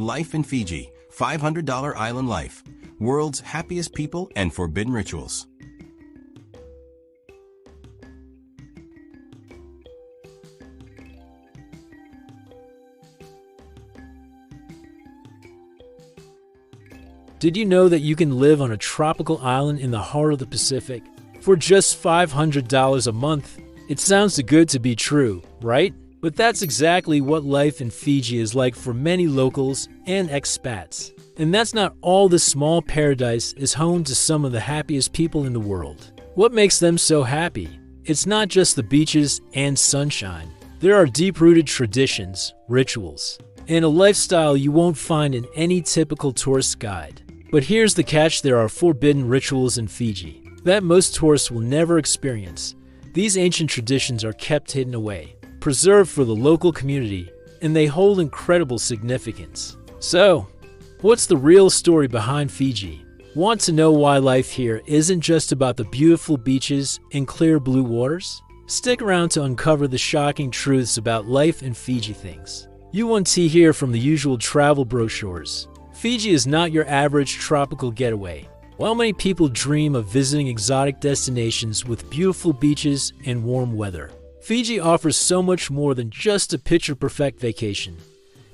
Life in Fiji, $500 Island Life, World's Happiest People and Forbidden Rituals. Did you know that you can live on a tropical island in the heart of the Pacific for just $500 a month? It sounds too good to be true, right? But that's exactly what life in Fiji is like for many locals and expats. And that's not all. This small paradise is home to some of the happiest people in the world. What makes them so happy? It's not just the beaches and sunshine. There are deep-rooted traditions, rituals, and a lifestyle you won't find in any typical tourist guide. But here's the catch: there are forbidden rituals in Fiji that most tourists will never experience. These ancient traditions are kept hidden away, preserved for the local community, and they hold incredible significance. So, what's the real story behind Fiji? Want to know why life here isn't just about the beautiful beaches and clear blue waters? Stick around to uncover the shocking truths about life in Fiji things you won't see here from the usual travel brochures. Fiji is not your average tropical getaway. While many people dream of visiting exotic destinations with beautiful beaches and warm weather, Fiji offers so much more than just a picture-perfect vacation.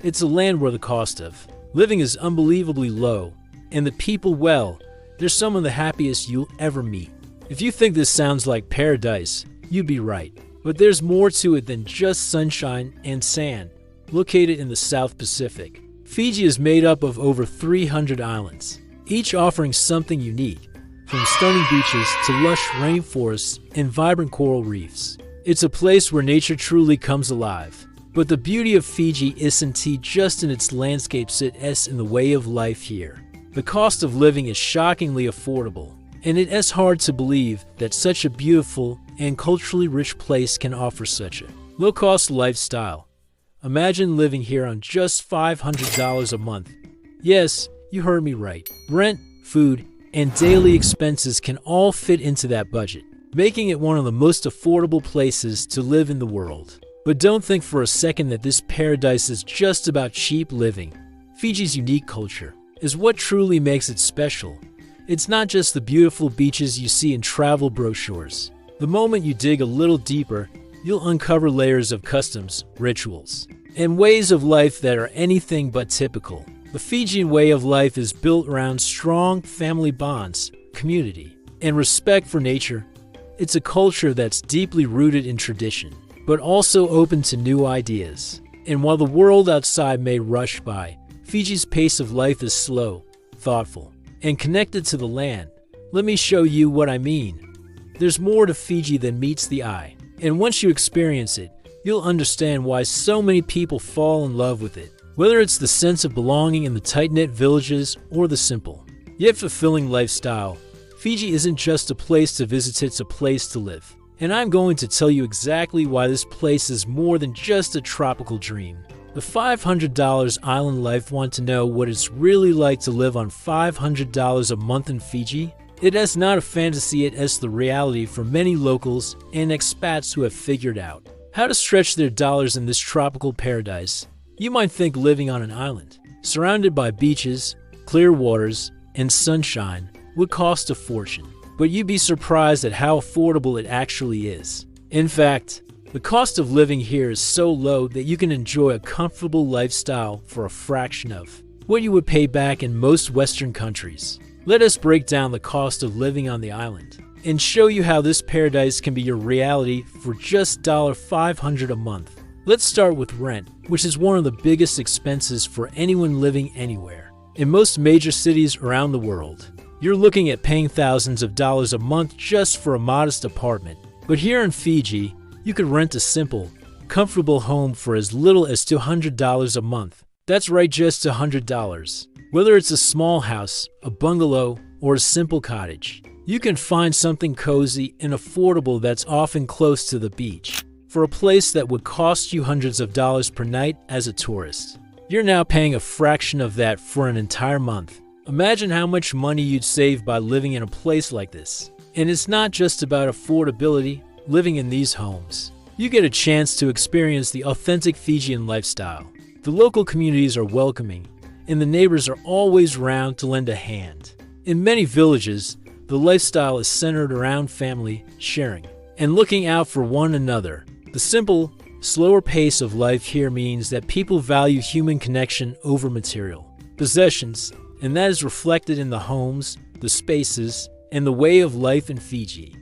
It's a land where the cost of living is unbelievably low, and the people, well, they're some of the happiest you'll ever meet. If you think this sounds like paradise, you'd be right. But there's more to it than just sunshine and sand. Located in the South Pacific, Fiji is made up of over 300 islands, each offering something unique, from stunning beaches to lush rainforests and vibrant coral reefs. It's a place where nature truly comes alive. But the beauty of Fiji isn't just in its landscapes, it's in the way of life here. The cost of living is shockingly affordable, and it is hard to believe that such a beautiful and culturally rich place can offer such a low-cost lifestyle. Imagine living here on just $500 a month. Yes, you heard me right. Rent, food, and daily expenses can all fit into that budget, making it one of the most affordable places to live in the world. But don't think for a second that this paradise is just about cheap living. Fiji's unique culture is what truly makes it special. It's not just the beautiful beaches you see in travel brochures. The moment you dig a little deeper, you'll uncover layers of customs, rituals, and ways of life that are anything but typical. The Fijian way of life is built around strong family bonds, community, and respect for nature. It's a culture that's deeply rooted in tradition, but also open to new ideas. And while the world outside may rush by, Fiji's pace of life is slow, thoughtful, and connected to the land. Let me show you what I mean. There's more to Fiji than meets the eye. And once you experience it, you'll understand why so many people fall in love with it. Whether it's the sense of belonging in the tight-knit villages or the simple, yet fulfilling lifestyle, Fiji isn't just a place to visit, it's a place to live. And I'm going to tell you exactly why this place is more than just a tropical dream. The $500 Island Life. Want to know what it's really like to live on $500 a month in Fiji? It is not a fantasy, it is the reality for many locals and expats who have figured out how to stretch their dollars in this tropical paradise. You might think living on an island, surrounded by beaches, clear waters, and sunshine, would cost a fortune. But you'd be surprised at how affordable it actually is. In fact, the cost of living here is so low that you can enjoy a comfortable lifestyle for a fraction of what you would pay back in most Western countries. Let us break down the cost of living on the island and show you how this paradise can be your reality for just $500 a month. Let's start with rent, which is one of the biggest expenses for anyone living anywhere. In most major cities around the world, you're looking at paying thousands of dollars a month just for a modest apartment. But here in Fiji, you could rent a simple, comfortable home for as little as $200 a month. That's right, just $100. Whether it's a small house, a bungalow, or a simple cottage, you can find something cozy and affordable that's often close to the beach. For a place that would cost you hundreds of dollars per night as a tourist, you're now paying a fraction of that for an entire month. Imagine how much money you'd save by living in a place like this. And it's not just about affordability. Living in these homes, you get a chance to experience the authentic Fijian lifestyle. The local communities are welcoming, and the neighbors are always round to lend a hand. In many villages, the lifestyle is centered around family, sharing, and looking out for one another. The simple, slower pace of life here means that people value human connection over material possessions, and that is reflected in the homes, the spaces, and the way of life in Fiji.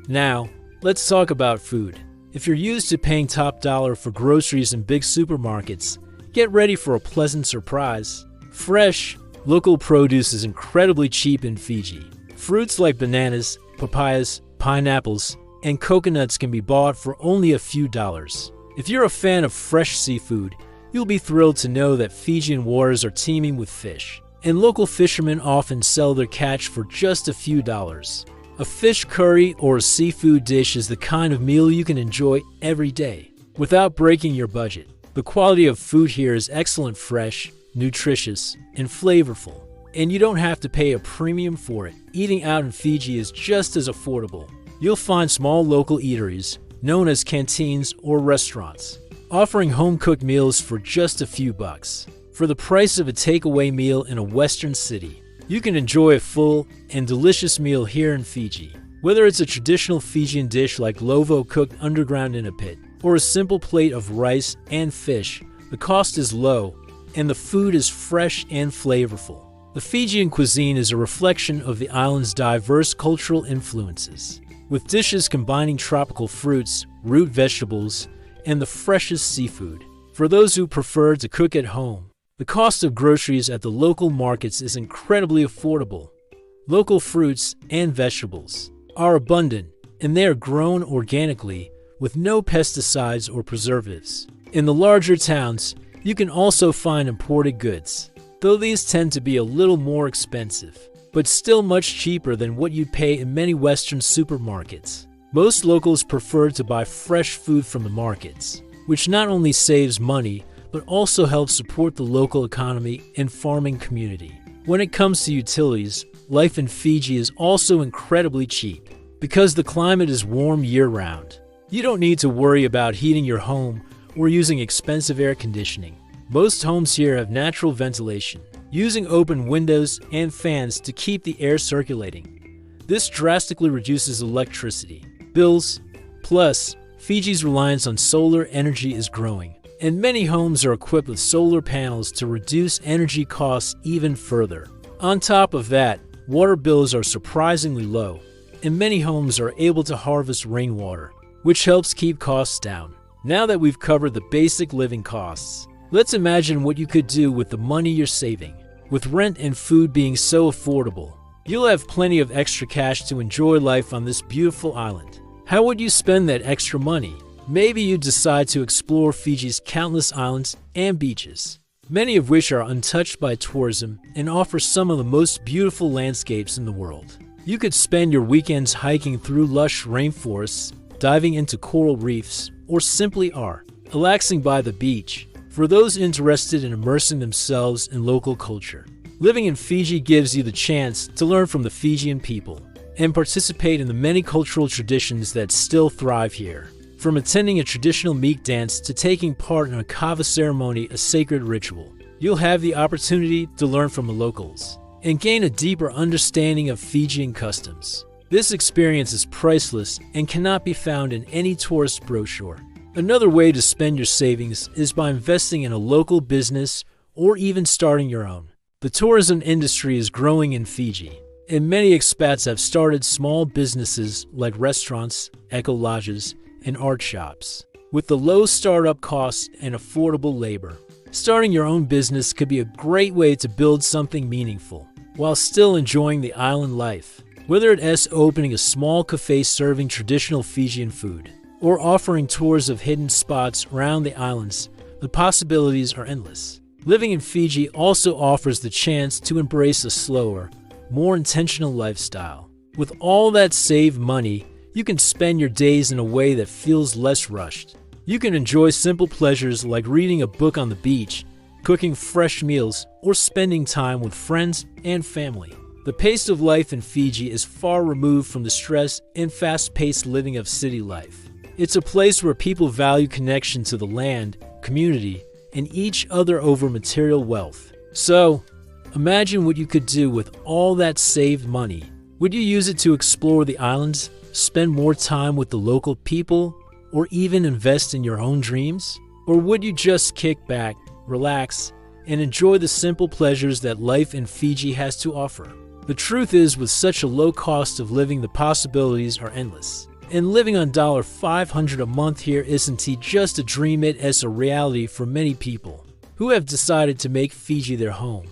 Now, let's talk about food. If you're used to paying top dollar for groceries in big supermarkets, get ready for a pleasant surprise. Fresh, local produce is incredibly cheap in Fiji. Fruits like bananas, papayas, pineapples, and coconuts can be bought for only a few dollars. If you're a fan of fresh seafood, you'll be thrilled to know that Fijian waters are teeming with fish, and local fishermen often sell their catch for just a few dollars. A fish curry or a seafood dish is the kind of meal you can enjoy every day without breaking your budget. The quality of food here is excellent, fresh, nutritious, and flavorful, and you don't have to pay a premium for it. Eating out in Fiji is just as affordable. You'll find small local eateries, known as canteens or restaurants, offering home-cooked meals for just a few bucks. For the price of a takeaway meal in a western city, you can enjoy a full and delicious meal here in Fiji. Whether it's a traditional Fijian dish like lovo cooked underground in a pit, or a simple plate of rice and fish, the cost is low and the food is fresh and flavorful. The Fijian cuisine is a reflection of the island's diverse cultural influences, with dishes combining tropical fruits, root vegetables, and the freshest seafood. For those who prefer to cook at home, the cost of groceries at the local markets is incredibly affordable. Local fruits and vegetables are abundant, and they are grown organically with no pesticides or preservatives. In the larger towns, you can also find imported goods, though these tend to be a little more expensive, but still much cheaper than what you'd pay in many Western supermarkets. Most locals prefer to buy fresh food from the markets, which not only saves money, but also helps support the local economy and farming community. When it comes to utilities, life in Fiji is also incredibly cheap, because the climate is warm year-round. You don't need to worry about heating your home or using expensive air conditioning. Most homes here have natural ventilation, using open windows and fans to keep the air circulating. This drastically reduces electricity bills. Plus, Fiji's reliance on solar energy is growing, and many homes are equipped with solar panels to reduce energy costs even further. On top of that, water bills are surprisingly low, and many homes are able to harvest rainwater, which helps keep costs down. Now that we've covered the basic living costs, let's imagine what you could do with the money you're saving. With rent and food being so affordable, you'll have plenty of extra cash to enjoy life on this beautiful island. How would you spend that extra money? Maybe you decide to explore Fiji's countless islands and beaches, many of which are untouched by tourism and offer some of the most beautiful landscapes in the world. You could spend your weekends hiking through lush rainforests, diving into coral reefs, or simply relaxing by the beach. For those interested in immersing themselves in local culture, living in Fiji gives you the chance to learn from the Fijian people and participate in the many cultural traditions that still thrive here. From attending a traditional meat dance to taking part in a kava ceremony, a sacred ritual, you'll have the opportunity to learn from the locals and gain a deeper understanding of Fijian customs. This experience is priceless and cannot be found in any tourist brochure. Another way to spend your savings is by investing in a local business or even starting your own. The tourism industry is growing in Fiji, and many expats have started small businesses like restaurants, eco-lodges, and art shops. With the low startup costs and affordable labor, starting your own business could be a great way to build something meaningful while still enjoying the island life. Whether it's opening a small cafe serving traditional Fijian food or offering tours of hidden spots around the islands, the possibilities are endless. Living in Fiji also offers the chance to embrace a slower, more intentional lifestyle. With all that saved money, you can spend your days in a way that feels less rushed. You can enjoy simple pleasures like reading a book on the beach, cooking fresh meals, or spending time with friends and family. The pace of life in Fiji is far removed from the stress and fast-paced living of city life. It's a place where people value connection to the land, community, and each other over material wealth. So, imagine what you could do with all that saved money. Would you use it to explore the islands, spend more time with the local people, or even invest in your own dreams? Or would you just kick back, relax, and enjoy the simple pleasures that life in Fiji has to offer? The truth is, with such a low cost of living, the possibilities are endless. And living on $500 a month here isn't just a dream, it is a reality for many people who have decided to make Fiji their home.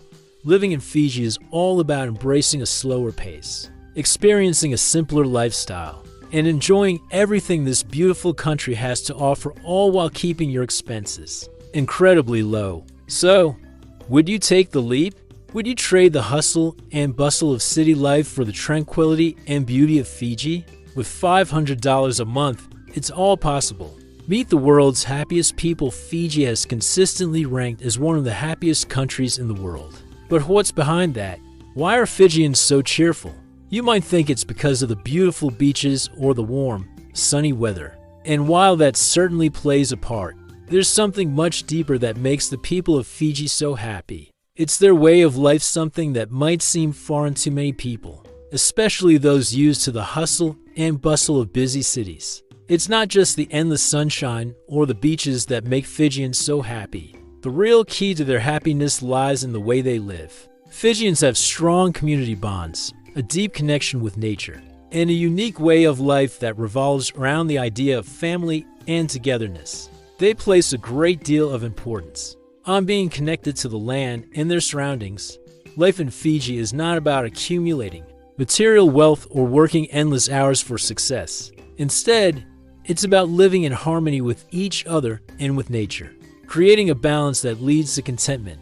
Living in Fiji is all about embracing a slower pace, experiencing a simpler lifestyle, and enjoying everything this beautiful country has to offer, all while keeping your expenses incredibly low. So, would you take the leap? Would you trade the hustle and bustle of city life for the tranquility and beauty of Fiji? With $500 a month, it's all possible. Meet the world's happiest people. Fiji has consistently ranked as one of the happiest countries in the world. But what's behind that? Why are Fijians so cheerful? You might think it's because of the beautiful beaches or the warm, sunny weather. And while that certainly plays a part, there's something much deeper that makes the people of Fiji so happy. It's their way of life, something that might seem foreign to many people, especially those used to the hustle and bustle of busy cities. It's not just the endless sunshine or the beaches that make Fijians so happy. The real key to their happiness lies in the way they live. Fijians have strong community bonds, a deep connection with nature, and a unique way of life that revolves around the idea of family and togetherness. They place a great deal of importance on being connected to the land and their surroundings. Life in Fiji is not about accumulating material wealth or working endless hours for success. Instead, it's about living in harmony with each other and with nature, creating a balance that leads to contentment.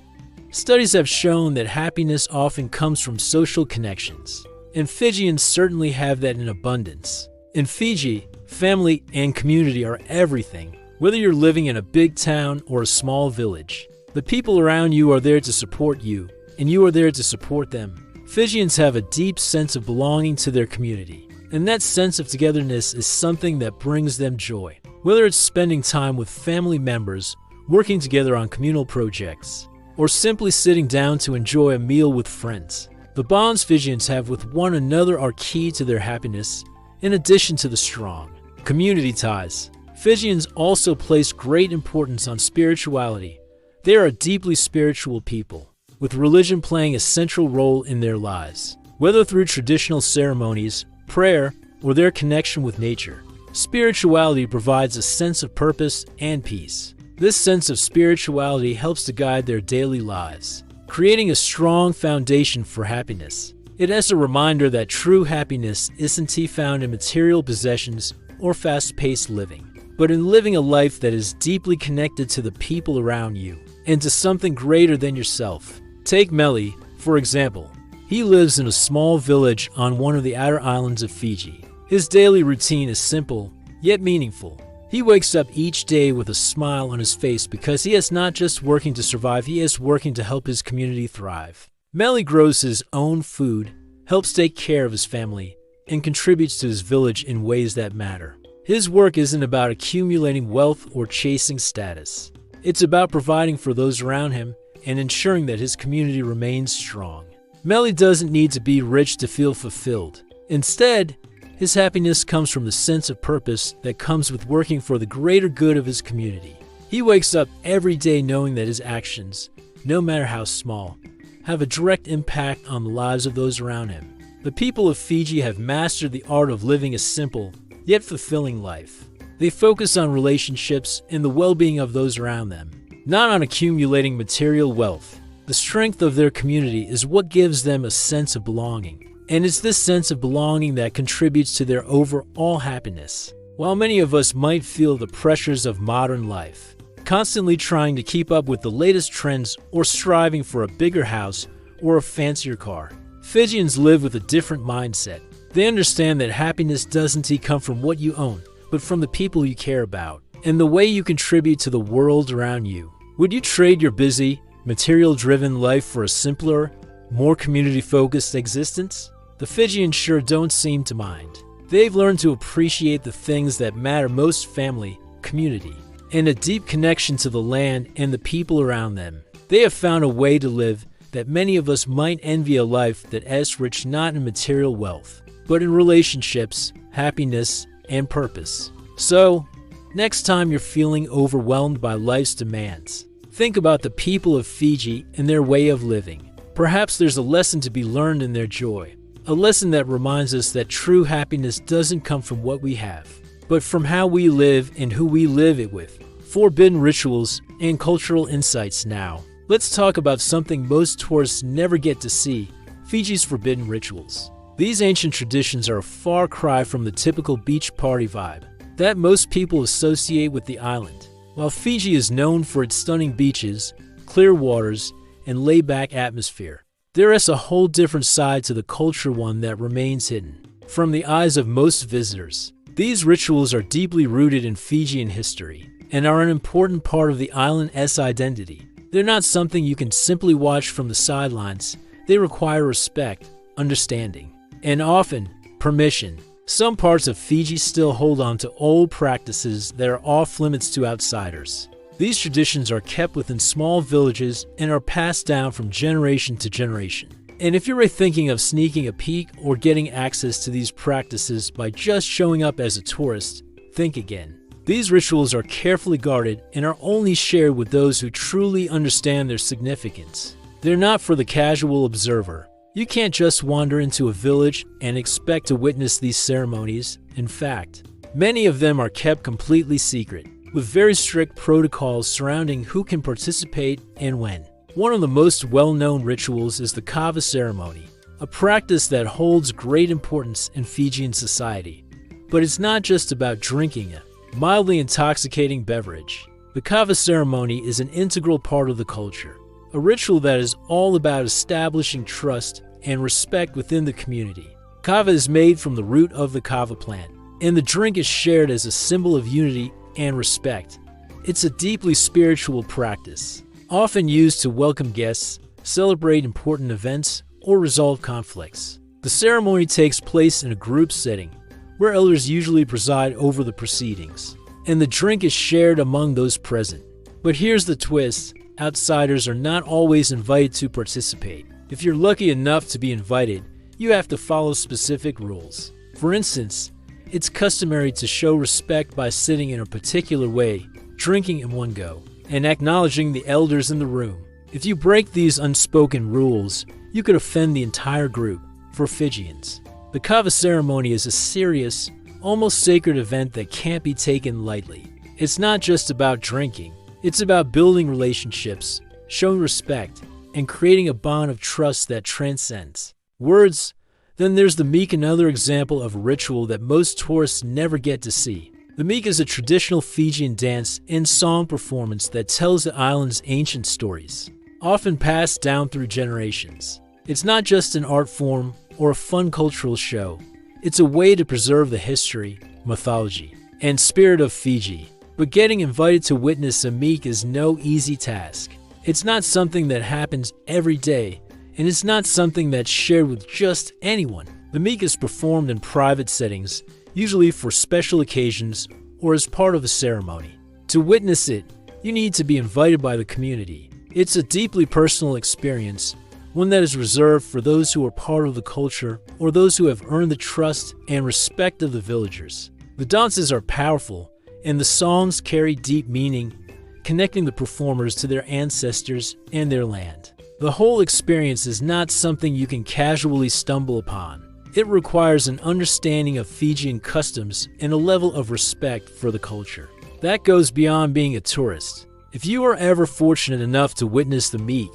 Studies have shown that happiness often comes from social connections, and Fijians certainly have that in abundance. In Fiji, family and community are everything. Whether you're living in a big town or a small village, the people around you are there to support you, and you are there to support them. Fijians have a deep sense of belonging to their community, and that sense of togetherness is something that brings them joy. Whether it's spending time with family members, working together on communal projects, or simply sitting down to enjoy a meal with friends, the bonds Fijians have with one another are key to their happiness, in addition to the strong community ties. Fijians also place great importance on spirituality. They are a deeply spiritual people, with religion playing a central role in their lives. Whether through traditional ceremonies, prayer, or their connection with nature, spirituality provides a sense of purpose and peace. This sense of spirituality helps to guide their daily lives, creating a strong foundation for happiness. It is a reminder that true happiness isn't found in material possessions or fast-paced living, but in living a life that is deeply connected to the people around you and to something greater than yourself. Take Meli, for example. He lives in a small village on one of the outer islands of Fiji. His daily routine is simple, yet meaningful. He wakes up each day with a smile on his face because he is not just working to survive, he is working to help his community thrive. Meli grows his own food, helps take care of his family, and contributes to his village in ways that matter. His work isn't about accumulating wealth or chasing status. It's about providing for those around him and ensuring that his community remains strong. Meli doesn't need to be rich to feel fulfilled. Instead, his happiness comes from the sense of purpose that comes with working for the greater good of his community. He wakes up every day knowing that his actions, no matter how small, have a direct impact on the lives of those around him. The people of Fiji have mastered the art of living a simple, yet fulfilling life. They focus on relationships and the well-being of those around them, not on accumulating material wealth. The strength of their community is what gives them a sense of belonging, and it's this sense of belonging that contributes to their overall happiness. While many of us might feel the pressures of modern life, constantly trying to keep up with the latest trends or striving for a bigger house or a fancier car, Fijians live with a different mindset. They understand that happiness doesn't come from what you own, but from the people you care about and the way you contribute to the world around you. Would you trade your busy, material-driven life for a simpler, more community-focused existence? The Fijians sure don't seem to mind. They've learned to appreciate the things that matter most: family, community, and a deep connection to the land and the people around them. They have found a way to live that many of us might envy, a life that is rich not in material wealth, but in relationships, happiness, and purpose. So, next time you're feeling overwhelmed by life's demands, think about the people of Fiji and their way of living. Perhaps there's a lesson to be learned in their joy, a lesson that reminds us that true happiness doesn't come from what we have, but from how we live and who we live it with. Forbidden rituals and cultural insights now. Let's talk about something most tourists never get to see: Fiji's forbidden rituals. These ancient traditions are a far cry from the typical beach party vibe that most people associate with the island. While Fiji is known for its stunning beaches, clear waters, and laid-back atmosphere, there is a whole different side to the culture, one that remains hidden from the eyes of most visitors. These rituals are deeply rooted in Fijian history and are an important part of the island's identity. They're not something you can simply watch from the sidelines. They require respect, understanding, and often permission. Some parts of Fiji still hold on to old practices that are off limits to outsiders. These traditions are kept within small villages and are passed down from generation to generation. And if you're thinking of sneaking a peek or getting access to these practices by just showing up as a tourist, think again. These rituals are carefully guarded and are only shared with those who truly understand their significance. They're not for the casual observer. You can't just wander into a village and expect to witness these ceremonies. In fact, many of them are kept completely secret, with very strict protocols surrounding who can participate and when. One of the most well-known rituals is the kava ceremony, a practice that holds great importance in Fijian society. But it's not just about drinking a mildly intoxicating beverage. The kava ceremony is an integral part of the culture, a ritual that is all about establishing trust and respect within the community. Kava is made from the root of the kava plant, and the drink is shared as a symbol of unity and respect. It's a deeply spiritual practice, often used to welcome guests, celebrate important events, or resolve conflicts. The ceremony takes place in a group setting, where elders usually preside over the proceedings, and the drink is shared among those present. But here's the twist: outsiders are not always invited to participate. If you're lucky enough to be invited, you have to follow specific rules. For instance, it's customary to show respect by sitting in a particular way, drinking in one go, and acknowledging the elders in the room. If you break these unspoken rules, you could offend the entire group. For Fijians, the kava ceremony is a serious, almost sacred event that can't be taken lightly. It's not just about drinking. It's about building relationships, showing respect, and creating a bond of trust that transcends words. Then there's the meek, another example of a ritual that most tourists never get to see. The meek is a traditional Fijian dance and song performance that tells the island's ancient stories, often passed down through generations. It's not just an art form or a fun cultural show. It's a way to preserve the history, mythology, and spirit of Fiji. But getting invited to witness a meek is no easy task. It's not something that happens every day, and it's not something that's shared with just anyone. The meek is performed in private settings, usually for special occasions or as part of a ceremony. To witness it, you need to be invited by the community. It's a deeply personal experience, one that is reserved for those who are part of the culture or those who have earned the trust and respect of the villagers. The dances are powerful, and the songs carry deep meaning, connecting the performers to their ancestors and their land. The whole experience is not something you can casually stumble upon. It requires an understanding of Fijian customs and a level of respect for the culture. That goes beyond being a tourist. If you are ever fortunate enough to witness the meek,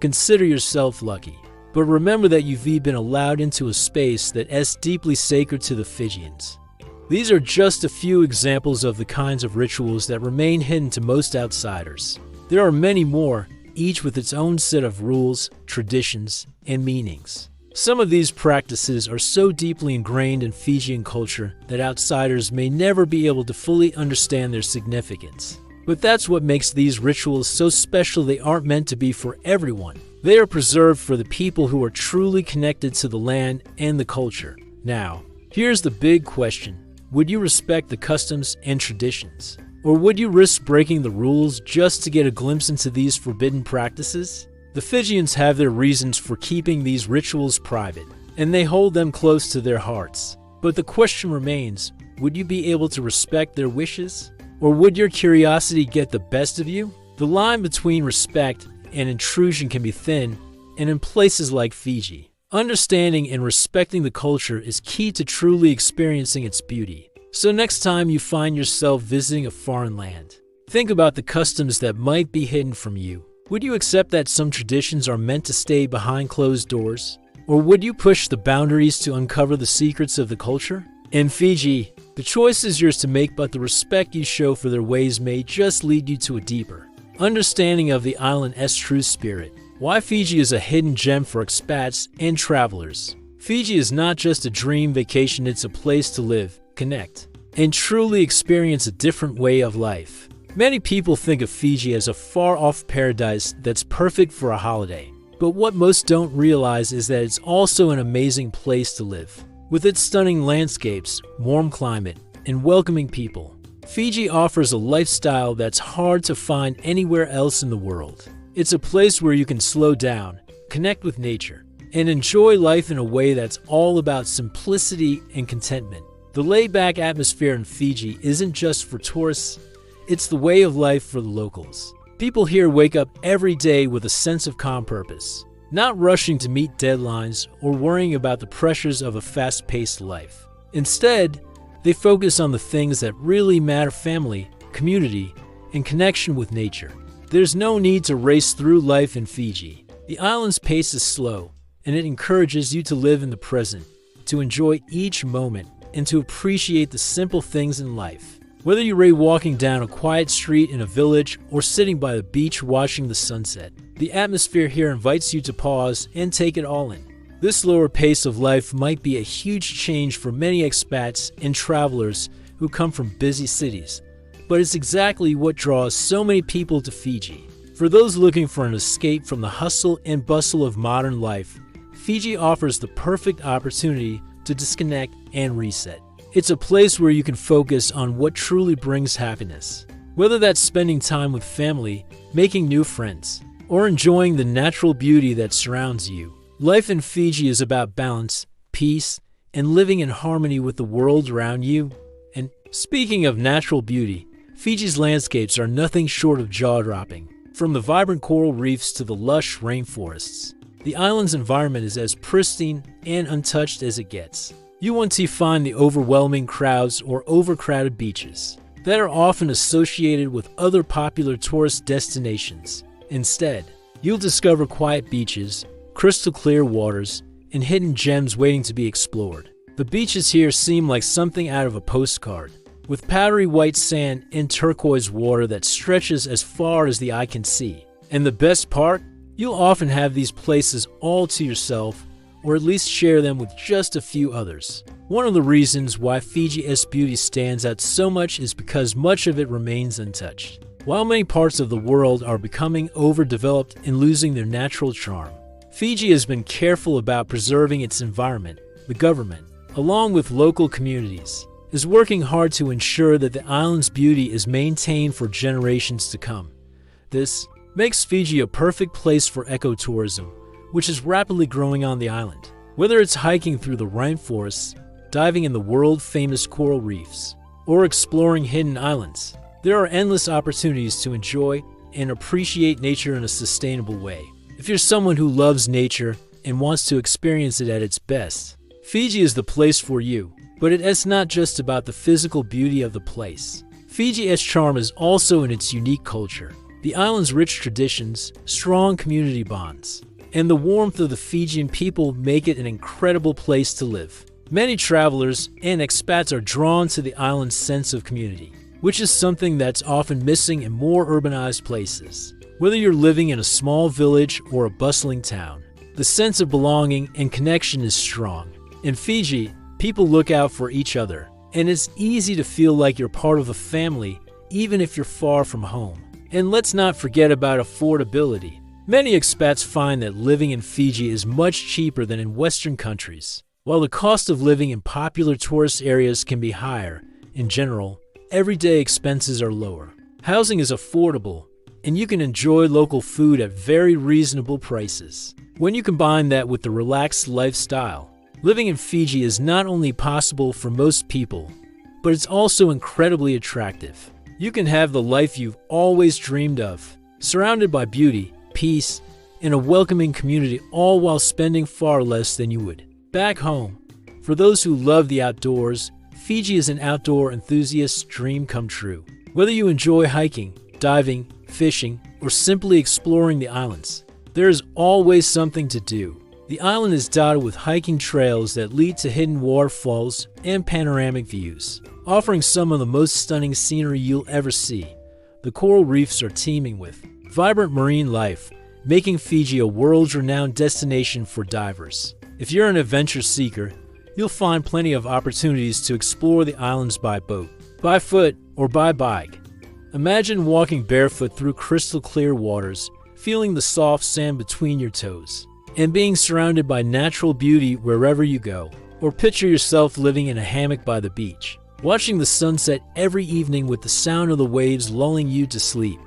consider yourself lucky. But remember that you've been allowed into a space that is deeply sacred to the Fijians. These are just a few examples of the kinds of rituals that remain hidden to most outsiders. There are many more, each with its own set of rules, traditions, and meanings. Some of these practices are so deeply ingrained in Fijian culture that outsiders may never be able to fully understand their significance. But that's what makes these rituals so special. They aren't meant to be for everyone. They are preserved for the people who are truly connected to the land and the culture. Now, here's the big question. Would you respect the customs and traditions? Or would you risk breaking the rules just to get a glimpse into these forbidden practices? The Fijians have their reasons for keeping these rituals private, and they hold them close to their hearts. But the question remains, would you be able to respect their wishes? Or would your curiosity get the best of you? The line between respect and intrusion can be thin, and in places like Fiji, understanding and respecting the culture is key to truly experiencing its beauty. So next time you find yourself visiting a foreign land, think about the customs that might be hidden from you. Would you accept that some traditions are meant to stay behind closed doors? Or would you push the boundaries to uncover the secrets of the culture? In Fiji, the choice is yours to make, but the respect you show for their ways may just lead you to a deeper understanding of the island's true spirit. Why Fiji is a hidden gem for expats and travelers. Fiji is not just a dream vacation, it's a place to live, connect, and truly experience a different way of life. Many people think of Fiji as a far-off paradise that's perfect for a holiday. But what most don't realize is that it's also an amazing place to live. With its stunning landscapes, warm climate, and welcoming people, Fiji offers a lifestyle that's hard to find anywhere else in the world. It's a place where you can slow down, connect with nature, and enjoy life in a way that's all about simplicity and contentment. The laid-back atmosphere in Fiji isn't just for tourists, it's the way of life for the locals. People here wake up every day with a sense of calm purpose, not rushing to meet deadlines or worrying about the pressures of a fast-paced life. Instead, they focus on the things that really matter: family, community, and connection with nature. There's no need to race through life in Fiji. The island's pace is slow, and it encourages you to live in the present, to enjoy each moment, and to appreciate the simple things in life. Whether you're walking down a quiet street in a village or sitting by the beach watching the sunset, the atmosphere here invites you to pause and take it all in. This slower pace of life might be a huge change for many expats and travelers who come from busy cities, but it's exactly what draws so many people to Fiji. For those looking for an escape from the hustle and bustle of modern life, Fiji offers the perfect opportunity to disconnect and reset. It's a place where you can focus on what truly brings happiness. Whether that's spending time with family, making new friends, or enjoying the natural beauty that surrounds you, life in Fiji is about balance, peace, and living in harmony with the world around you. And speaking of natural beauty, Fiji's landscapes are nothing short of jaw-dropping. From the vibrant coral reefs to the lush rainforests, the island's environment is as pristine and untouched as it gets. You won't find the overwhelming crowds or overcrowded beaches that are often associated with other popular tourist destinations. Instead, you'll discover quiet beaches, crystal clear waters, and hidden gems waiting to be explored. The beaches here seem like something out of a postcard, with powdery white sand and turquoise water that stretches as far as the eye can see. And the best part? You'll often have these places all to yourself, or at least share them with just a few others. One of the reasons why Fiji's beauty stands out so much is because much of it remains untouched. While many parts of the world are becoming overdeveloped and losing their natural charm, Fiji has been careful about preserving its environment. The government, along with local communities, is working hard to ensure that the island's beauty is maintained for generations to come. This makes Fiji a perfect place for ecotourism, which is rapidly growing on the island. Whether it's hiking through the rainforests, diving in the world-famous coral reefs, or exploring hidden islands, there are endless opportunities to enjoy and appreciate nature in a sustainable way. If you're someone who loves nature and wants to experience it at its best, Fiji is the place for you. But it's not just about the physical beauty of the place. Fiji's charm is also in its unique culture, the island's rich traditions, strong community bonds, and the warmth of the Fijian people make it an incredible place to live. Many travelers and expats are drawn to the island's sense of community, which is something that's often missing in more urbanized places. Whether you're living in a small village or a bustling town, the sense of belonging and connection is strong. In Fiji, people look out for each other, and it's easy to feel like you're part of a family even if you're far from home. And let's not forget about affordability. Many expats find that living in Fiji is much cheaper than in Western countries. While the cost of living in popular tourist areas can be higher, in general, everyday expenses are lower. Housing is affordable, and you can enjoy local food at very reasonable prices. When you combine that with the relaxed lifestyle, living in Fiji is not only possible for most people, but it's also incredibly attractive. You can have the life you've always dreamed of, surrounded by beauty, peace, and a welcoming community, all while spending far less than you would back home. For those who love the outdoors, Fiji is an outdoor enthusiast's dream come true. Whether you enjoy hiking, diving, fishing, or simply exploring the islands, there is always something to do. The island is dotted with hiking trails that lead to hidden waterfalls and panoramic views, offering some of the most stunning scenery you'll ever see. The coral reefs are teeming with vibrant marine life, making Fiji a world-renowned destination for divers. If you're an adventure seeker, you'll find plenty of opportunities to explore the islands by boat, by foot, or by bike. Imagine walking barefoot through crystal clear waters, feeling the soft sand between your toes, and being surrounded by natural beauty wherever you go. Or picture yourself living in a hammock by the beach, watching the sunset every evening with the sound of the waves lulling you to sleep.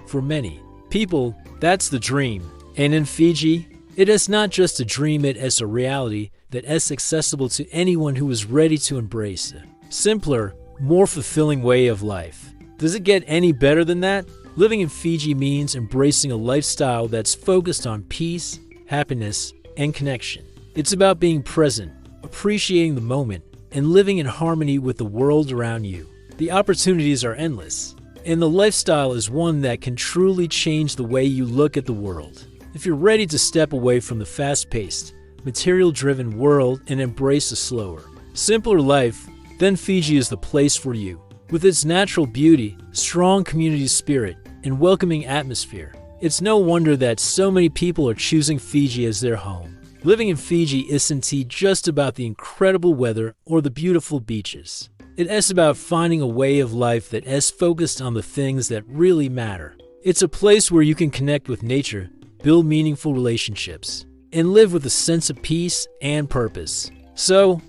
For many people, that's the dream. And in Fiji, it is not just a dream, it is a reality that is accessible to anyone who is ready to embrace a simpler, more fulfilling way of life. Does it get any better than that? Living in Fiji means embracing a lifestyle that's focused on peace, happiness, and connection. It's about being present, appreciating the moment, and living in harmony with the world around you. The opportunities are endless, and the lifestyle is one that can truly change the way you look at the world. If you're ready to step away from the fast-paced, material-driven world and embrace a slower, simpler life, then Fiji is the place for you. With its natural beauty, strong community spirit, and welcoming atmosphere, it's no wonder that so many people are choosing Fiji as their home. Living in Fiji isn't just about the incredible weather or the beautiful beaches. It is about finding a way of life that is focused on the things that really matter. It's a place where you can connect with nature, build meaningful relationships, and live with a sense of peace and purpose. So,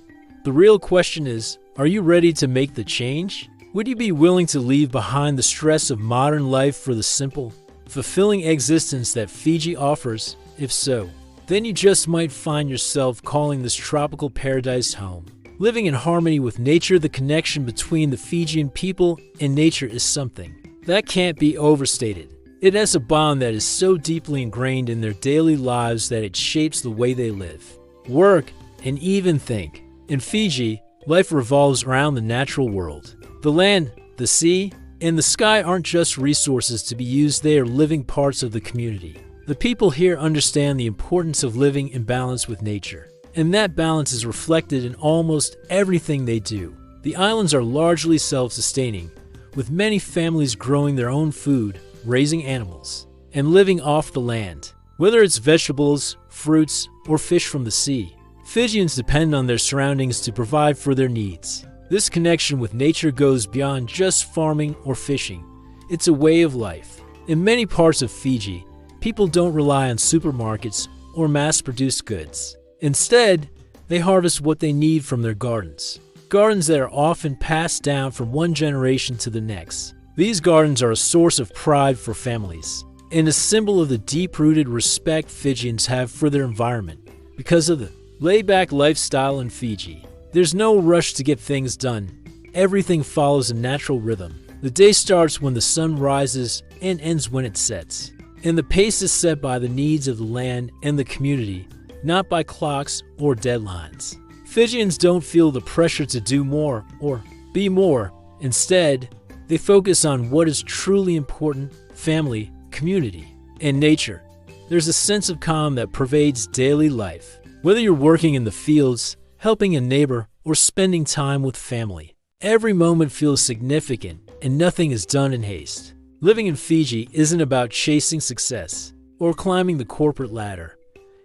the real question is, are you ready to make the change? Would you be willing to leave behind the stress of modern life for the simple, fulfilling existence that Fiji offers? If so, then you just might find yourself calling this tropical paradise home. Living in harmony with nature, the connection between the Fijian people and nature is something that can't be overstated. It has a bond that is so deeply ingrained in their daily lives that it shapes the way they live, work, and even think. In Fiji, life revolves around the natural world. The land, the sea, and the sky aren't just resources to be used, they are living parts of the community. The people here understand the importance of living in balance with nature, and that balance is reflected in almost everything they do. The islands are largely self-sustaining, with many families growing their own food, raising animals, and living off the land. Whether it's vegetables, fruits, or fish from the sea, Fijians depend on their surroundings to provide for their needs. This connection with nature goes beyond just farming or fishing. It's a way of life. In many parts of Fiji, people don't rely on supermarkets or mass-produced goods. Instead, they harvest what they need from their gardens. Gardens that are often passed down from one generation to the next. These gardens are a source of pride for families, and a symbol of the deep-rooted respect Fijians have for their environment. Because of the laid-back lifestyle in Fiji, there's no rush to get things done. Everything follows a natural rhythm. The day starts when the sun rises and ends when it sets. And the pace is set by the needs of the land and the community, not by clocks or deadlines. Fijians don't feel the pressure to do more or be more. Instead, they focus on what is truly important: family, community, and nature. There's a sense of calm that pervades daily life. Whether you're working in the fields, helping a neighbor, or spending time with family, every moment feels significant and nothing is done in haste. Living in Fiji isn't about chasing success or climbing the corporate ladder.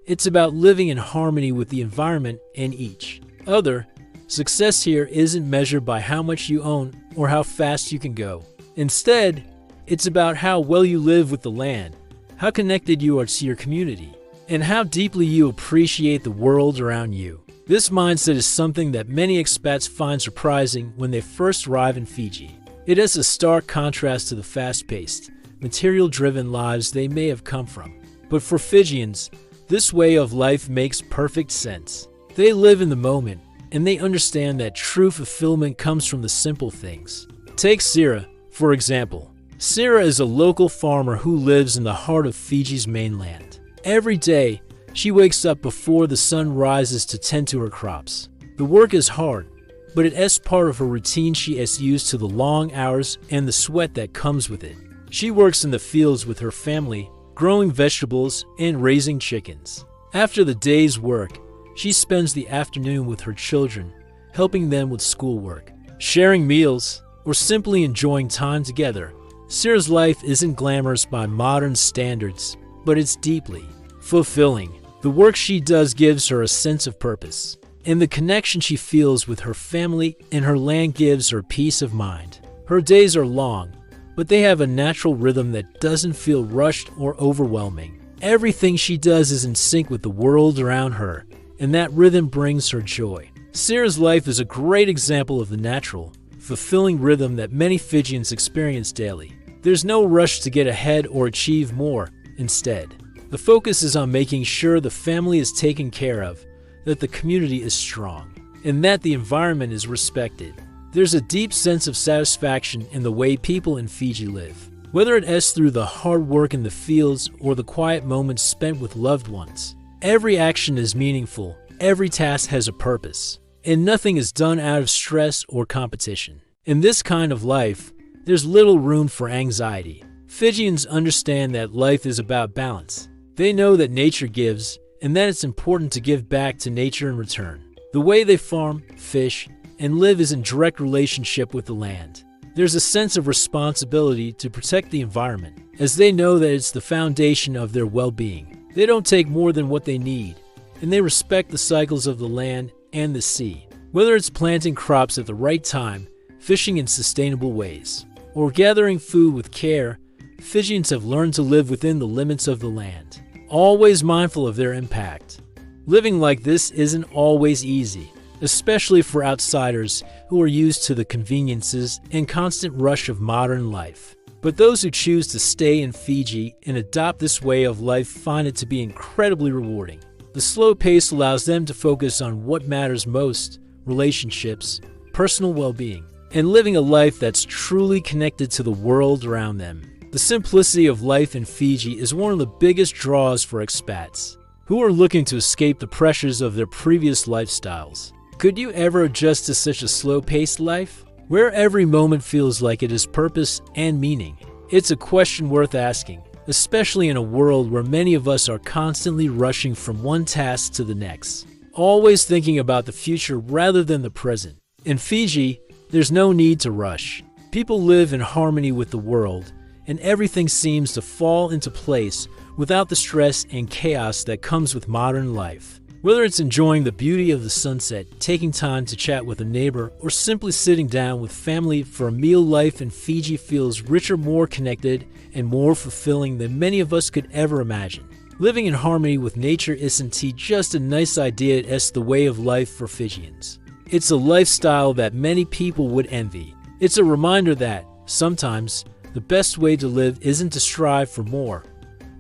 It's about living in harmony with the environment and each other. Success here isn't measured by how much you own or how fast you can go. Instead, it's about how well you live with the land, how connected you are to your community, and how deeply you appreciate the world around you. This mindset is something that many expats find surprising when they first arrive in Fiji. It is a stark contrast to the fast-paced, material-driven lives they may have come from. But for Fijians, this way of life makes perfect sense. They live in the moment, and they understand that true fulfillment comes from the simple things. Take Sarah, for example. Sarah is a local farmer who lives in the heart of Fiji's mainland. Every day, she wakes up before the sun rises to tend to her crops. The work is hard, but it is part of her routine. She is used to the long hours and the sweat that comes with it. She works in the fields with her family, growing vegetables and raising chickens. After the day's work, she spends the afternoon with her children, helping them with schoolwork, sharing meals, or simply enjoying time together. Sarah's life isn't glamorous by modern standards, but it's deeply fulfilling. The work she does gives her a sense of purpose, and the connection she feels with her family and her land gives her peace of mind. Her days are long, but they have a natural rhythm that doesn't feel rushed or overwhelming. Everything she does is in sync with the world around her, and that rhythm brings her joy. Sarah's life is a great example of the natural, fulfilling rhythm that many Fijians experience daily. There's no rush to get ahead or achieve more. Instead, the focus is on making sure the family is taken care of, that the community is strong, and that the environment is respected. There's a deep sense of satisfaction in the way people in Fiji live, whether it is through the hard work in the fields or the quiet moments spent with loved ones. Every action is meaningful, every task has a purpose, and nothing is done out of stress or competition. In this kind of life, there's little room for anxiety. Fijians understand that life is about balance. They know that nature gives, and that it's important to give back to nature in return. The way they farm, fish, and live is in direct relationship with the land. There's a sense of responsibility to protect the environment, as they know that it's the foundation of their well-being. They don't take more than what they need, and they respect the cycles of the land and the sea. Whether it's planting crops at the right time, fishing in sustainable ways, or gathering food with care, Fijians have learned to live within the limits of the land, always mindful of their impact. Living like this isn't always easy, especially for outsiders who are used to the conveniences and constant rush of modern life. But those who choose to stay in Fiji and adopt this way of life find it to be incredibly rewarding. The slow pace allows them to focus on what matters most: relationships, personal well-being, and living a life that's truly connected to the world around them. The simplicity of life in Fiji is one of the biggest draws for expats who are looking to escape the pressures of their previous lifestyles. Could you ever adjust to such a slow-paced life, where every moment feels like it has purpose and meaning? It's a question worth asking, especially in a world where many of us are constantly rushing from one task to the next, always thinking about the future rather than the present. In Fiji, there's no need to rush. People live in harmony with the world, and everything seems to fall into place without the stress and chaos that comes with modern life. Whether it's enjoying the beauty of the sunset, taking time to chat with a neighbor, or simply sitting down with family for a meal, life in Fiji feels richer, more connected, and more fulfilling than many of us could ever imagine. Living in harmony with nature isn't just a nice idea, it's the way of life for Fijians. It's a lifestyle that many people would envy. It's a reminder that, sometimes, the best way to live isn't to strive for more,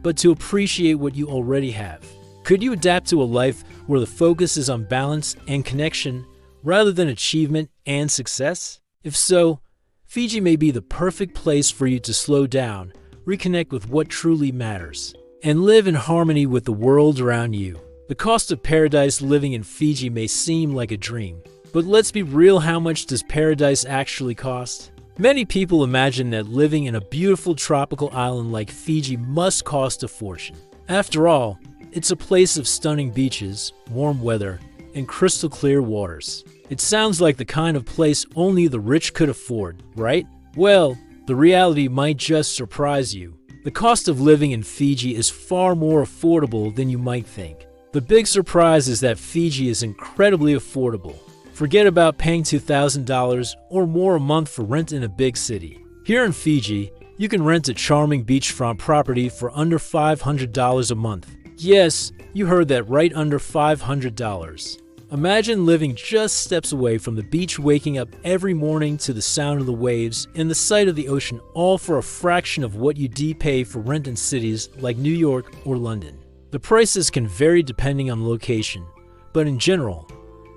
but to appreciate what you already have. Could you adapt to a life where the focus is on balance and connection rather than achievement and success? If so, Fiji may be the perfect place for you to slow down, reconnect with what truly matters, and live in harmony with the world around you. The cost of paradise living in Fiji may seem like a dream, but let's be real, how much does paradise actually cost? Many people imagine that living in a beautiful tropical island like Fiji must cost a fortune. After all, it's a place of stunning beaches, warm weather, and crystal clear waters. It sounds like the kind of place only the rich could afford, right? Well, the reality might just surprise you. The cost of living in Fiji is far more affordable than you might think. The big surprise is that Fiji is incredibly affordable. Forget about paying $2,000 or more a month for rent in a big city. Here in Fiji, you can rent a charming beachfront property for under $500 a month. Yes, you heard that right, under $500. Imagine living just steps away from the beach, waking up every morning to the sound of the waves and the sight of the ocean, all for a fraction of what you pay for rent in cities like New York or London. The prices can vary depending on location, but in general,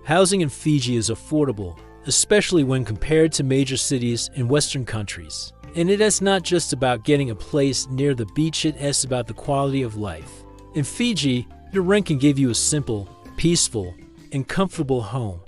housing in Fiji is affordable, especially when compared to major cities in Western countries. And it is not just about getting a place near the beach, it is about the quality of life. In Fiji, your rent can give you a simple, peaceful, and comfortable home,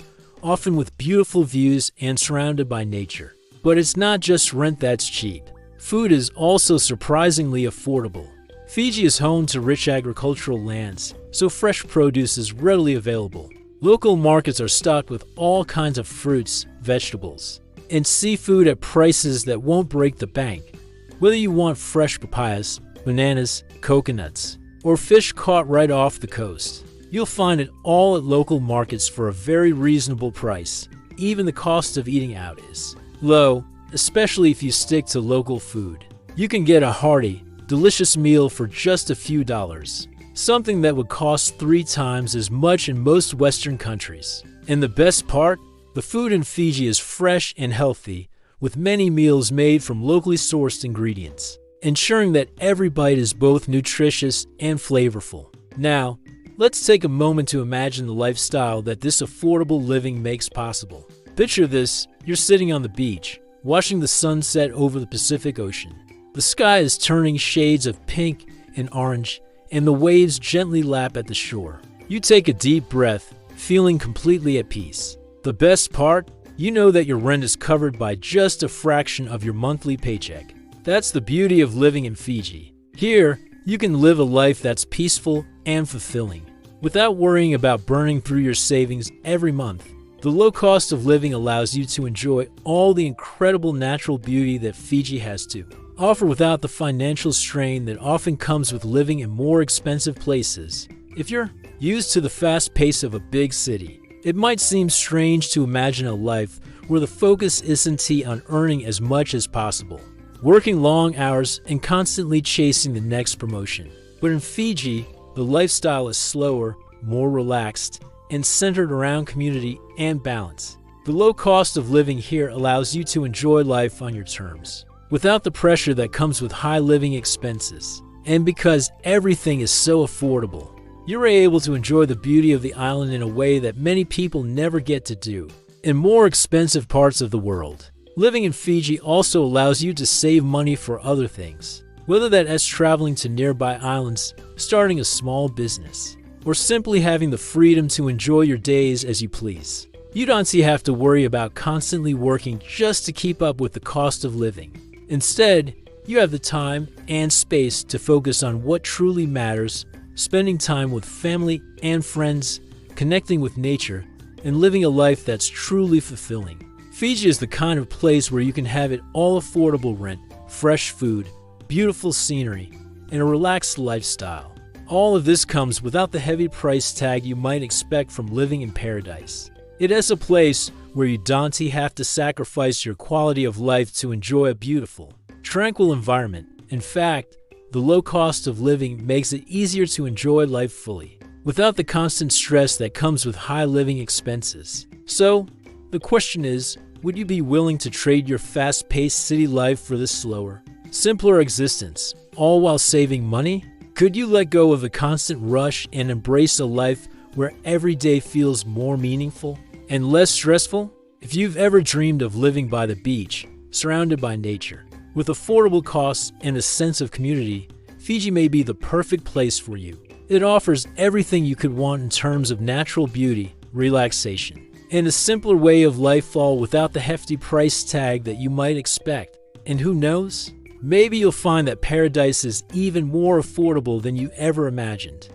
often with beautiful views and surrounded by nature. But it's not just rent that's cheap. Food is also surprisingly affordable. Fiji is home to rich agricultural lands, so fresh produce is readily available. Local markets are stocked with all kinds of fruits, vegetables, and seafood at prices that won't break the bank. Whether you want fresh papayas, bananas, coconuts, or fish caught right off the coast, you'll find it all at local markets for a very reasonable price. Even the cost of eating out is low, especially if you stick to local food. You can get a hearty, delicious meal for just a few dollars, something that would cost 3 times as much in most Western countries. And the best part? The food in Fiji is fresh and healthy, with many meals made from locally sourced ingredients, ensuring that every bite is both nutritious and flavorful. Now, let's take a moment to imagine the lifestyle that this affordable living makes possible. Picture this: you're sitting on the beach, watching the sunset over the Pacific Ocean. The sky is turning shades of pink and orange, and the waves gently lap at the shore. You take a deep breath, feeling completely at peace. The best part? You know that your rent is covered by just a fraction of your monthly paycheck. That's the beauty of living in Fiji. Here, you can live a life that's peaceful and fulfilling, without worrying about burning through your savings every month. The low cost of living allows you to enjoy all the incredible natural beauty that Fiji has to offer without the financial strain that often comes with living in more expensive places. If you're used to the fast pace of a big city, it might seem strange to imagine a life where the focus isn't on earning as much as possible, working long hours and constantly chasing the next promotion. But in Fiji, the lifestyle is slower, more relaxed, and centered around community and balance. The low cost of living here allows you to enjoy life on your terms, without the pressure that comes with high living expenses. And because everything is so affordable, you're able to enjoy the beauty of the island in a way that many people never get to do in more expensive parts of the world. Living in Fiji also allows you to save money for other things, whether that is traveling to nearby islands, starting a small business, or simply having the freedom to enjoy your days as you please. You don't have to worry about constantly working just to keep up with the cost of living. Instead, you have the time and space to focus on what truly matters, spending time with family and friends, connecting with nature, and living a life that's truly fulfilling. Fiji is the kind of place where you can have it all: affordable rent, fresh food, beautiful scenery, and a relaxed lifestyle. All of this comes without the heavy price tag you might expect from living in paradise. It is a place where you don't have to sacrifice your quality of life to enjoy a beautiful, tranquil environment. In fact, the low cost of living makes it easier to enjoy life fully, without the constant stress that comes with high living expenses. So, the question is, would you be willing to trade your fast-paced city life for this slower, simpler existence, all while saving money? Could you let go of the constant rush and embrace a life where every day feels more meaningful and less stressful? If you've ever dreamed of living by the beach, surrounded by nature, with affordable costs and a sense of community, Fiji may be the perfect place for you. It offers everything you could want in terms of natural beauty, relaxation, and a simpler way of life, all without the hefty price tag that you might expect. And who knows? Maybe you'll find that paradise is even more affordable than you ever imagined.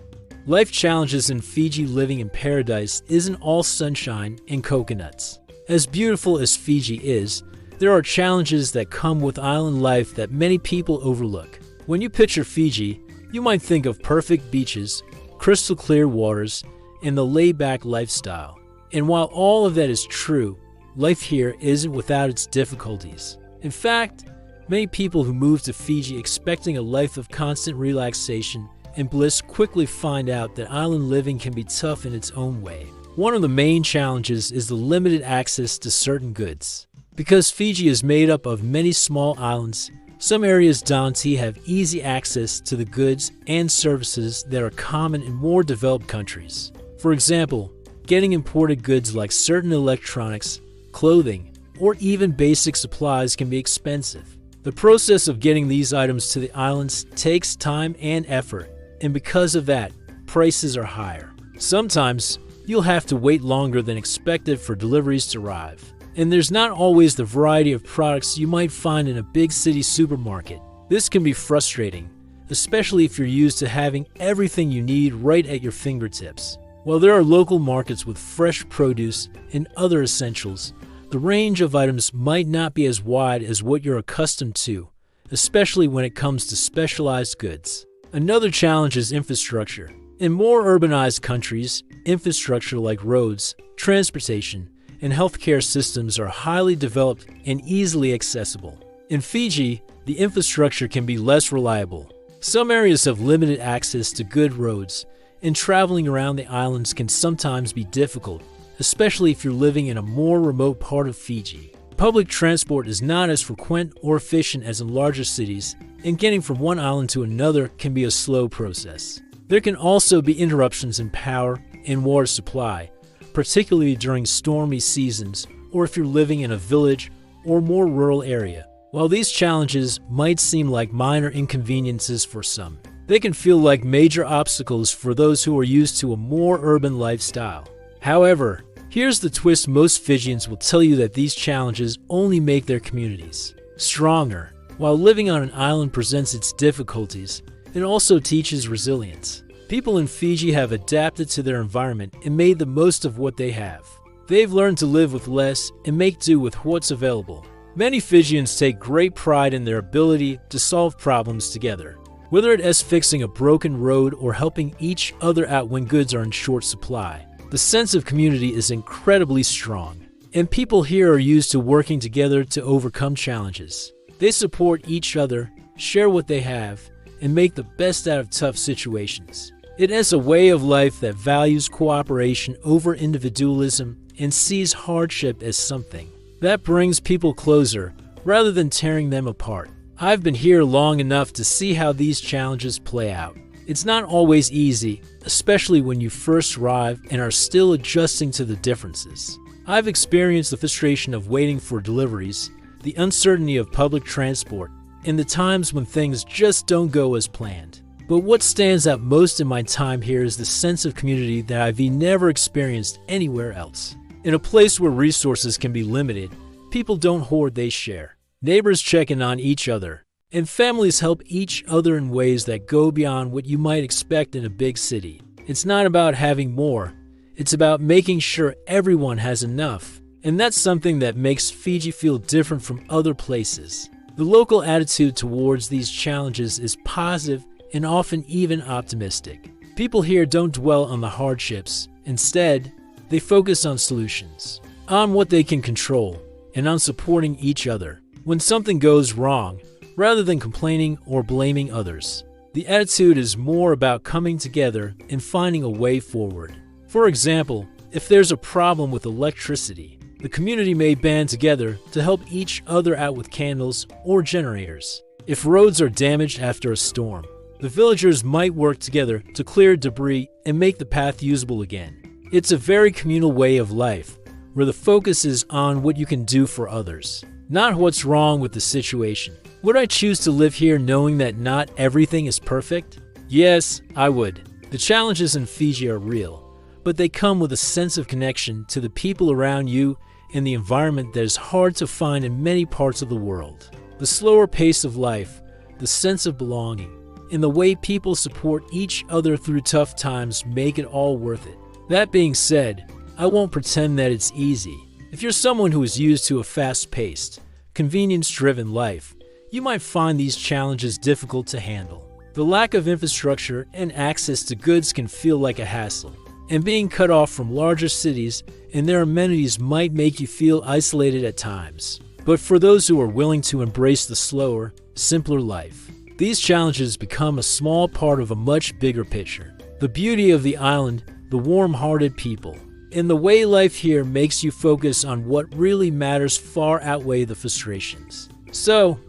Life challenges in Fiji. Living in paradise isn't all sunshine and coconuts. As beautiful as Fiji is, there are challenges that come with island life that many people overlook. When you picture Fiji, you might think of perfect beaches, crystal clear waters, and the laid-back lifestyle. And while all of that is true, life here isn't without its difficulties. In fact, many people who move to Fiji expecting a life of constant relaxation and bliss quickly find out that island living can be tough in its own way. One of the main challenges is the limited access to certain goods. Because Fiji is made up of many small islands, some areas don't have easy access to the goods and services that are common in more developed countries. For example, getting imported goods like certain electronics, clothing, or even basic supplies can be expensive. The process of getting these items to the islands takes time and effort, and because of that, prices are higher. Sometimes, you'll have to wait longer than expected for deliveries to arrive. And there's not always the variety of products you might find in a big city supermarket. This can be frustrating, especially if you're used to having everything you need right at your fingertips. While there are local markets with fresh produce and other essentials, the range of items might not be as wide as what you're accustomed to, especially when it comes to specialized goods. Another challenge is infrastructure. In more urbanized countries, infrastructure like roads, transportation, and healthcare systems are highly developed and easily accessible. In Fiji, the infrastructure can be less reliable. Some areas have limited access to good roads, and traveling around the islands can sometimes be difficult, especially if you're living in a more remote part of Fiji. Public transport is not as frequent or efficient as in larger cities, and getting from one island to another can be a slow process. There can also be interruptions in power and water supply, particularly during stormy seasons or if you're living in a village or more rural area. While these challenges might seem like minor inconveniences for some, they can feel like major obstacles for those who are used to a more urban lifestyle. However, here's the twist: most Fijians will tell you that these challenges only make their communities stronger. While living on an island presents its difficulties, it also teaches resilience. People in Fiji have adapted to their environment and made the most of what they have. They've learned to live with less and make do with what's available. Many Fijians take great pride in their ability to solve problems together, whether it is fixing a broken road or helping each other out when goods are in short supply. The sense of community is incredibly strong, and people here are used to working together to overcome challenges. They support each other, share what they have, and make the best out of tough situations. It is a way of life that values cooperation over individualism and sees hardship as something that brings people closer rather than tearing them apart. I've been here long enough to see how these challenges play out. It's not always easy, especially when you first arrive and are still adjusting to the differences. I've experienced the frustration of waiting for deliveries, the uncertainty of public transport, and the times when things just don't go as planned. But what stands out most in my time here is the sense of community that I've never experienced anywhere else. In a place where resources can be limited, people don't hoard, they share. Neighbors check in on each other, and families help each other in ways that go beyond what you might expect in a big city. It's not about having more, it's about making sure everyone has enough. And that's something that makes Fiji feel different from other places. The local attitude towards these challenges is positive and often even optimistic. People here don't dwell on the hardships. Instead, they focus on solutions, on what they can control, and on supporting each other when something goes wrong, rather than complaining or blaming others. The attitude is more about coming together and finding a way forward. For example, if there's a problem with electricity, the community may band together to help each other out with candles or generators. If roads are damaged after a storm, the villagers might work together to clear debris and make the path usable again. It's a very communal way of life, where the focus is on what you can do for others, not what's wrong with the situation. Would I choose to live here knowing that not everything is perfect? Yes, I would. The challenges in Fiji are real, but they come with a sense of connection to the people around you and the environment that is hard to find in many parts of the world. The slower pace of life, the sense of belonging, and the way people support each other through tough times make it all worth it. That being said, I won't pretend that it's easy. If you're someone who is used to a fast-paced, convenience-driven life, you might find these challenges difficult to handle. The lack of infrastructure and access to goods can feel like a hassle, and being cut off from larger cities and their amenities might make you feel isolated at times. But for those who are willing to embrace the slower, simpler life, these challenges become a small part of a much bigger picture. The beauty of the island, the warm-hearted people, And the way life here makes you focus on what really matters far outweigh the frustrations. So,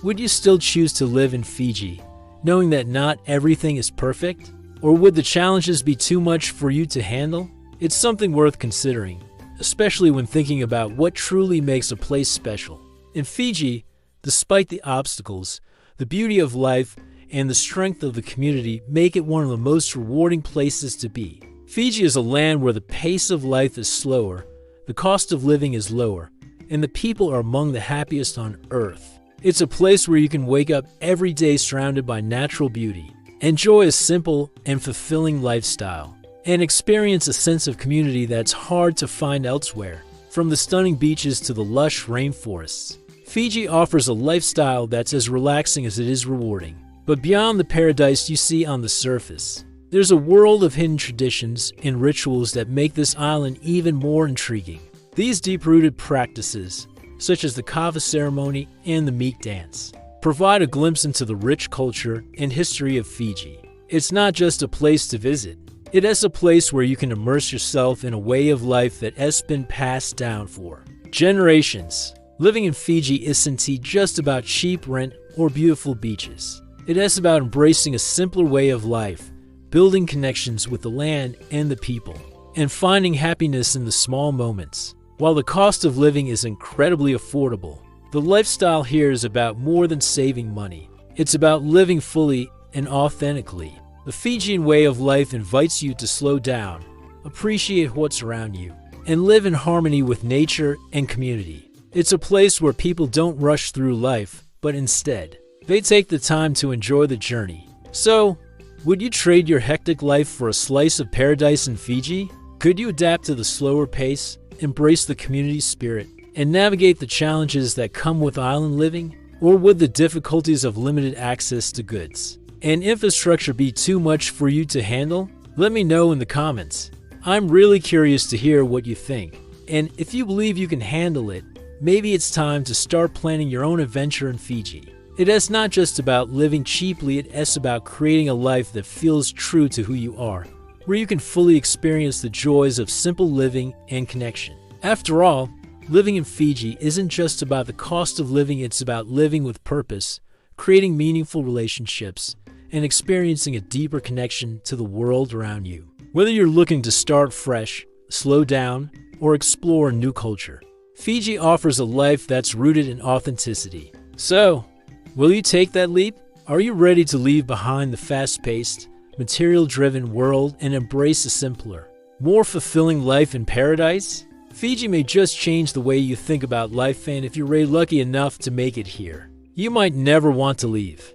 would you still choose to live in Fiji, knowing that not everything is perfect? Or would the challenges be too much for you to handle? It's something worth considering, especially when thinking about what truly makes a place special. In Fiji, despite the obstacles, the beauty of life and the strength of the community make it one of the most rewarding places to be. Fiji is a land where the pace of life is slower, the cost of living is lower, and the people are among the happiest on earth. It's a place where you can wake up every day surrounded by natural beauty, enjoy a simple and fulfilling lifestyle, and experience a sense of community that's hard to find elsewhere. From the stunning beaches to the lush rainforests, Fiji offers a lifestyle that's as relaxing as it is rewarding. But beyond the paradise you see on the surface, there's a world of hidden traditions and rituals that make this island even more intriguing. These deep-rooted practices, such as the kava ceremony and the meat dance, provide a glimpse into the rich culture and history of Fiji. It's not just a place to visit. It is a place where you can immerse yourself in a way of life that has been passed down for generations. Living in Fiji isn't just about cheap rent or beautiful beaches. It is about embracing a simpler way of life, building connections with the land and the people, and finding happiness in the small moments. While the cost of living is incredibly affordable, the lifestyle here is about more than saving money. It's about living fully and authentically. The Fijian way of life invites you to slow down, appreciate what's around you, and live in harmony with nature and community. It's a place where people don't rush through life, but instead, they take the time to enjoy the journey. So, would you trade your hectic life for a slice of paradise in Fiji? Could you adapt to the slower pace, embrace the community spirit, and navigate the challenges that come with island living? Or would the difficulties of limited access to goods and infrastructure be too much for you to handle? Let me know in the comments. I'm really curious to hear what you think. And if you believe you can handle it, maybe it's time to start planning your own adventure in Fiji. It is not just about living cheaply, it is about creating a life that feels true to who you are, where you can fully experience the joys of simple living and connection. After all, living in Fiji isn't just about the cost of living, it's about living with purpose, creating meaningful relationships, and experiencing a deeper connection to the world around you. Whether you're looking to start fresh, slow down, or explore a new culture, Fiji offers a life that's rooted in authenticity. So, will you take that leap? Are you ready to leave behind the fast-paced, material-driven world and embrace a simpler, more fulfilling life in paradise? Fiji may just change the way you think about life, and if you're lucky enough to make it here, you might never want to leave.